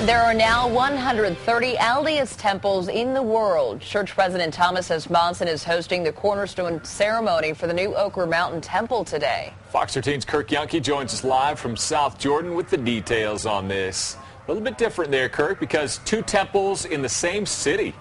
There are now 130 LDS temples in the world. Church President Thomas S. Monson is hosting the Cornerstone ceremony for the new Oquirrh Mountain Temple today. Fox 13's Kirk Yunke joins us live from South Jordan with the details on this. A little bit different there, Kirk, because two temples in the same city.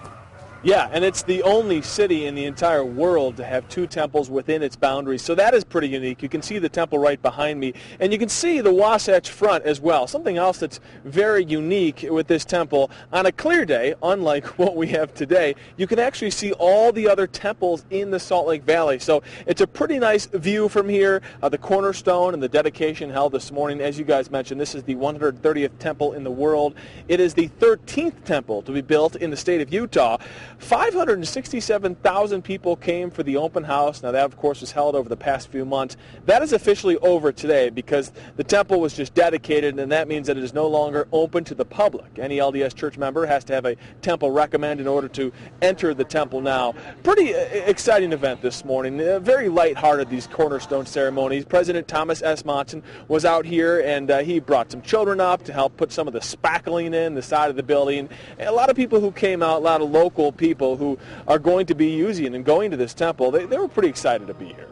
Yeah, and it's the only city in the entire world to have two temples within its boundaries, so that is pretty unique. You can see the temple right behind me, and you can see the Wasatch Front as well. Something else that's very unique with this temple, on a clear day, unlike what we have today, you can actually see all the other temples in the Salt Lake Valley. So it's a pretty nice view from here. The Cornerstone and the dedication held this morning, as you guys mentioned, this is the 130th temple in the world. It is the 13th temple to be built in the state of Utah. 567,000 people came for the open house. Now that, of course, was held over the past few months. That is officially over today because the temple was just dedicated, and that means that it is no longer open to the public. Any LDS Church member has to have a temple recommend in order to enter the temple now. Pretty exciting event this morning. Very lighthearted, these Cornerstone ceremonies. President Thomas S. Monson was out here, and he brought some children up to help put some of the spackling in the side of the building. And a lot of people who came out, a lot of local people who are going to be using and going to this temple, they were pretty excited to be here.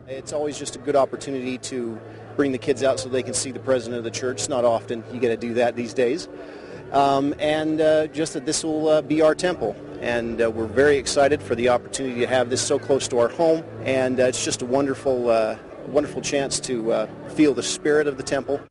It's always just a good opportunity to bring the kids out so they can see the president of the church. It's not often you get to do that these days. Just that this will be our temple. And we're very excited for the opportunity to have this so close to our home. And it's just a wonderful, wonderful chance to feel the spirit of the temple.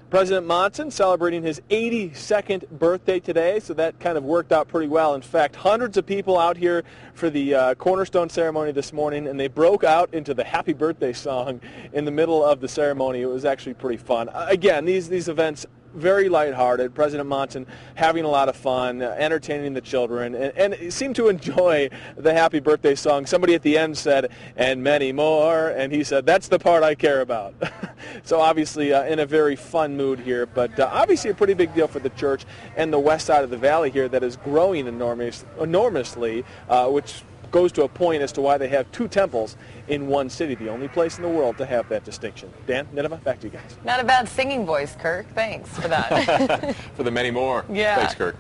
President Monson celebrating his 82nd birthday today, so that kind of worked out pretty well. In fact, hundreds of people out here for the Cornerstone ceremony this morning, and they broke out into the Happy Birthday song in the middle of the ceremony. It was actually pretty fun. Again, these events, very lighthearted. President Monson having a lot of fun, entertaining the children, and seemed to enjoy the Happy Birthday song. Somebody at the end said, "and many more," and he said, "That's the part I care about." So obviously in a very fun mood here, but obviously a pretty big deal for the church and the west side of the valley here that is growing enormously, which goes to a point as to why they have two temples in one city, the only place in the world to have that distinction. Dan, Nineveh, back to you guys. Not a bad singing voice, Kirk. Thanks for that. For the many more. Yeah. Thanks, Kirk.